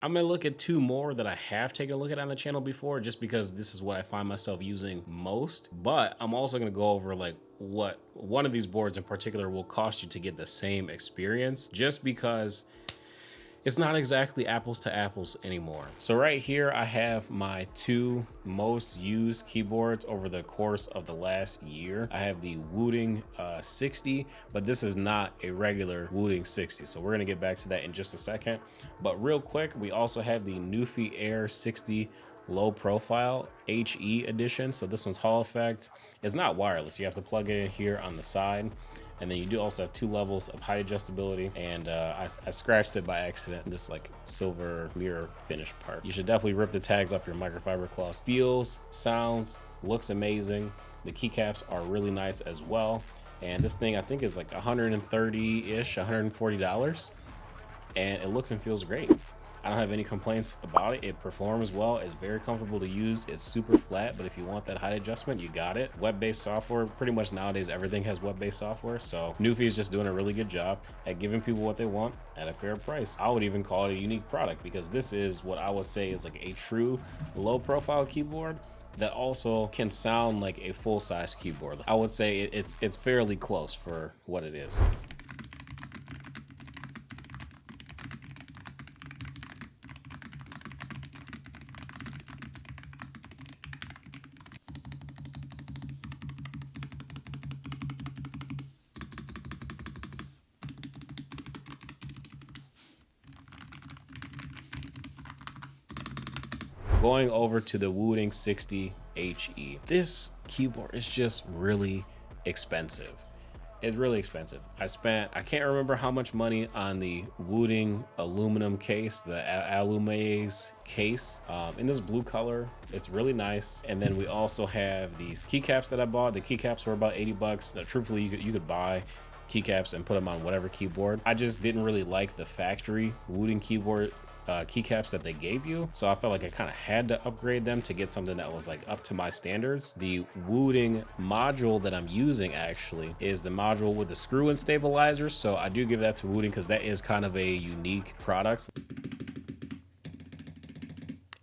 I'm gonna look at two more that I have taken a look at on the channel before, just because this is what I find myself using most. But I'm also gonna go over like what one of these boards in particular will cost you to get the same experience, just because it's not exactly apples to apples anymore. So right here, I have my two most used keyboards over the course of the last year. I have the Wooting 60, but this is not a regular Wooting 60. So we're gonna get back to that in just a second. But real quick, we also have the Newfie Air 60 low profile HE edition. So this one's Hall effect. It's not wireless. You have to plug it in here on the side. And then you do also have two levels of height adjustability. And I scratched it by accident, this like silver mirror finish part. You should definitely rip the tags off your microfiber cloths. Feels, sounds, looks amazing. The keycaps are really nice as well. And this thing I think is like 130-ish, $140. And it looks and feels great. I don't have any complaints about it. It performs well. It's very comfortable to use. It's super flat, but if you want that height adjustment, you got it. Web-based software, pretty much nowadays everything has web-based software. So Newfie is just doing a really good job at giving people what they want at a fair price. I would even call it a unique product, because this is what I would say is like a true low-profile keyboard that also can sound like a full-size keyboard. I would say it's fairly close for what it is. Going over to the Wooting 60 HE. This keyboard is just really expensive. It's really expensive. I can't remember how much money on the Wooting aluminum case, the Alumaze case, in this blue color. It's really nice. And then we also have these keycaps that I bought. The keycaps were about 80 bucks. Now, truthfully, you could buy keycaps and put them on whatever keyboard. I just didn't really like the factory Wooting keyboard keycaps that they gave you, so I felt like I kind of had to upgrade them to get something that was like up to my standards. The Wooting module that I'm using actually is the module with the screw-in stabilizers, so I do give that to Wooting because that is kind of a unique product,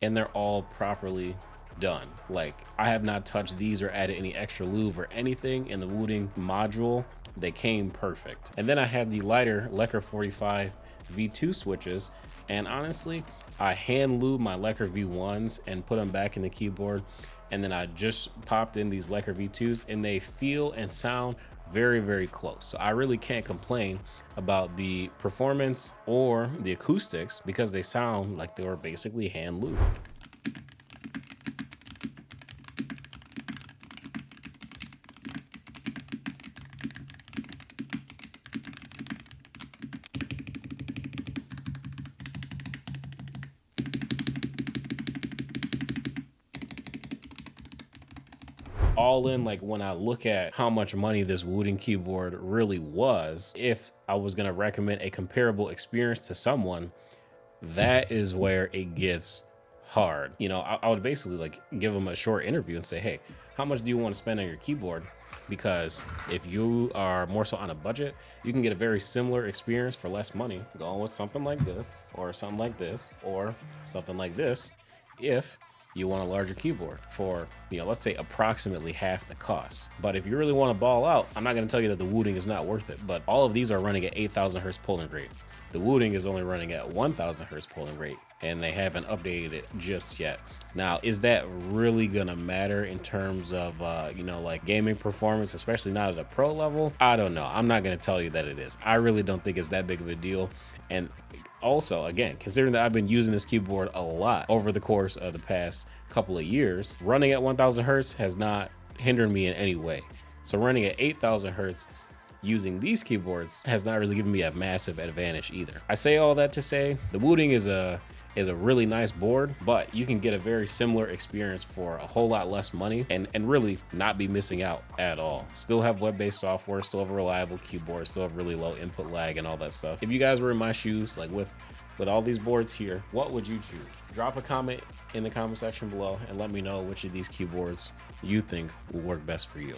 and they're all properly done. Like, I have not touched these or added any extra lube or anything in the Wooting module. They came perfect. And then I have the lighter Lecker 45 V2 switches. And honestly, I hand lube my Lecker V1s and put them back in the keyboard. And then I just popped in these Lecker V2s, and they feel and sound very, very close. So I really can't complain about the performance or the acoustics, because they sound like they were basically hand lubed. All in, like, when I look at how much money this Wooting keyboard really was, if I was going to recommend a comparable experience to someone, that is where it gets hard. You know, I would basically like give them a short interview and say, hey, how much do you want to spend on your keyboard? Because if you are more so on a budget, you can get a very similar experience for less money going with something like this or something like this or something like this, if you want a larger keyboard for, you know, let's say approximately half the cost. But if you really want to ball out, I'm not going to tell you that the Wooting is not worth it, but all of these are running at 8,000 hertz polling rate. The Wooting is only running at 1,000 hertz polling rate, and they haven't updated it just yet. Now, is that really gonna matter in terms of, you know, like gaming performance, especially not at a pro level? I don't know. I'm not gonna tell you that it is. I really don't think it's that big of a deal. And also, again, considering that I've been using this keyboard a lot over the course of the past couple of years, running at 1,000 hertz has not hindered me in any way. So running at 8,000 hertz using these keyboards has not really given me a massive advantage either. I say all that to say the Wooting is a really nice board, but you can get a very similar experience for a whole lot less money and really not be missing out at all. Still have web-based software, still have a reliable keyboard, still have really low input lag and all that stuff. If you guys were in my shoes, like with all these boards here, what would you choose? Drop a comment in the comment section below and let me know which of these keyboards you think will work best for you.